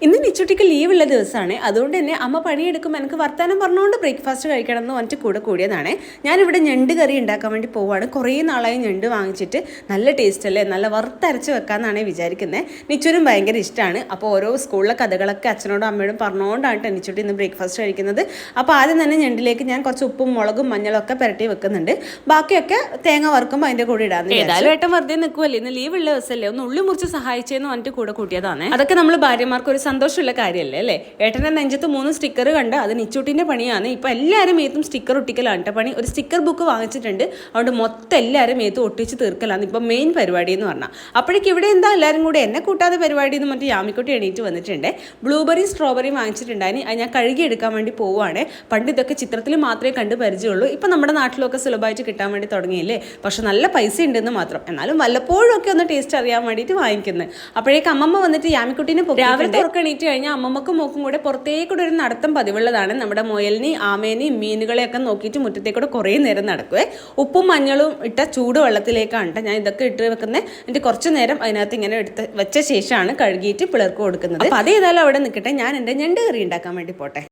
ഇന്ന് നിച്ചുട്ടിക്ക് ലീവുള്ള ദിവസമാണ്. അതുകൊണ്ട് തന്നെ അമ്മ പണിയെടുക്കുമ്പോൾ എനിക്ക് വർത്താനം പറഞ്ഞുകൊണ്ട് ബ്രേക്ക്ഫാസ്റ്റ് കഴിക്കണം എന്ന് പറഞ്ഞിട്ട് കൂടിയതാണ്. ഞാനിവിടെ ഞണ്ട് കറി ഉണ്ടാക്കാൻ വേണ്ടി പോവുകയാണ്. കുറേ നാളായി ഞണ്ട് വാങ്ങിച്ചിട്ട് നല്ല ടേസ്റ്റ് അല്ലേ, നല്ല വറുത്തരച്ച് വെക്കാമെന്നാണ് വിചാരിക്കുന്നത്. നിച്ചുനും ഭയങ്കര ഇഷ്ടമാണ്. അപ്പോൾ ഓരോ സ്കൂളിലെ കഥകളൊക്കെ അച്ഛനോടും അമ്മയോടും പറഞ്ഞുകൊണ്ടാണ് നിച്ചുട്ടി ഇന്ന് ബ്രേക്ക്ഫാസ്റ്റ് കഴിക്കുന്നത്. അപ്പോൾ ആദ്യം തന്നെ ഞണ്ടിലേക്ക് ഞാൻ കുറച്ച് ഉപ്പും മുളകും മഞ്ഞളും ഒക്കെ പുരട്ടി വെക്കുന്നുണ്ട്. ബാക്കിയൊക്കെ തേങ്ങ വറുക്കുമ്പോൾ അതിൻ്റെ കൂടെ ഇടാന്ന്. ഏതായാലും ഏട്ടൻ വെറുതെ നിൽക്കുമല്ലേ, ഇന്ന് ലീവുള്ള ദിവസമല്ലേ, ഒന്ന് ഉള്ളി മുറിച്ച് സഹായിച്ചെന്ന് പറഞ്ഞിട്ട് കൂട്ടിയതാണ്. അതൊക്കെ നമ്മൾ ഭാര്യമാർക്ക് ഒരു സന്തോഷമുള്ള കാര്യമല്ലേ അല്ലേ. ഏട്ടൻ്റെ നെഞ്ചത്ത് 3 സ്റ്റിക്കർ കണ്ട് അത് നിച്ചൂട്ടിൻ്റെ പണിയാണ്. ഇപ്പം എല്ലാവരും മേത്തും സ്റ്റിക്കർ ഒട്ടിക്കലാണ് കേട്ടോ പണി. ഒരു സ്റ്റിക്കർ ബുക്ക് വാങ്ങിച്ചിട്ടുണ്ട്. അതുകൊണ്ട് മൊത്തം എല്ലാവരും മേത്തും ഒട്ടിച്ച് തീർക്കലാണ് ഇപ്പം മെയിൻ പരിപാടി എന്ന് പറഞ്ഞാൽ. അപ്പോഴേക്കും ഇവിടെ എന്താ എല്ലാവരും കൂടി എന്നെ കൂട്ടാതെ പരിപാടി എന്ന് മറ്റേ യാമിക്കുട്ടി എണീറ്റ് വന്നിട്ടുണ്ട്. ബ്ലൂബെറി സ്ട്രോബെറി വാങ്ങിച്ചിട്ടുണ്ടായി. അത് ഞാൻ കഴുകി എടുക്കാൻ വേണ്ടി പോവുകയാണ്. പണ്ട് ഇതൊക്കെ ചിത്രത്തിൽ മാത്രമേ കണ്ട് പരിചയമുള്ളൂ. ഇപ്പം നമ്മുടെ നാട്ടിലൊക്കെ സുലഭമായിട്ട് കിട്ടാൻ വേണ്ടി തുടങ്ങിയില്ലേ. പക്ഷെ നല്ല പൈസ ഉണ്ടെന്ന് മാത്രം. എന്നാലും വല്ലപ്പോഴും ഒക്കെ ഒന്ന് ടേസ്റ്റ് അറിയാൻ വേണ്ടിയിട്ട് വാങ്ങിക്കുന്നത്. അപ്പോഴേക്കും അമ്മമ്മ വന്നിട്ട് യാമിക്കുട്ടീനെ രാവിലെ തുറക്കണീറ്റ് കഴിഞ്ഞാൽ അമ്മമ്മക്കും മോക്കും കൂടെ പുറത്തേക്കൂടെ ഒരു നടത്തം പതിവുള്ളതാണ്. നമ്മുടെ മുയലിനെയും ആമേനെയും മീനുകളെയൊക്കെ നോക്കിയിട്ട് മുറ്റത്തേക്കൂടെ കുറേ നേരം നടക്കുവേ. ഉപ്പും മഞ്ഞളും ഇട്ട ചൂട് വെള്ളത്തിലേക്കാണ് കേട്ടോ ഞാൻ ഇതൊക്കെ ഇട്ട് വെക്കുന്നത്. എന്നിട്ട് കുറച്ച് നേരം അതിനകത്ത് ഇങ്ങനെ എടുത്ത് വെച്ച ശേഷമാണ് കഴുകിയിട്ട് പിളർക്ക് കൊടുക്കുന്നത്. അപ്പോൾ അതേതായാലും അവിടെ നിൽക്കട്ടെ, ഞാൻ എൻ്റെ ഞണ്ട് കറി ഉണ്ടാക്കാൻ വേണ്ടി പോട്ടെ.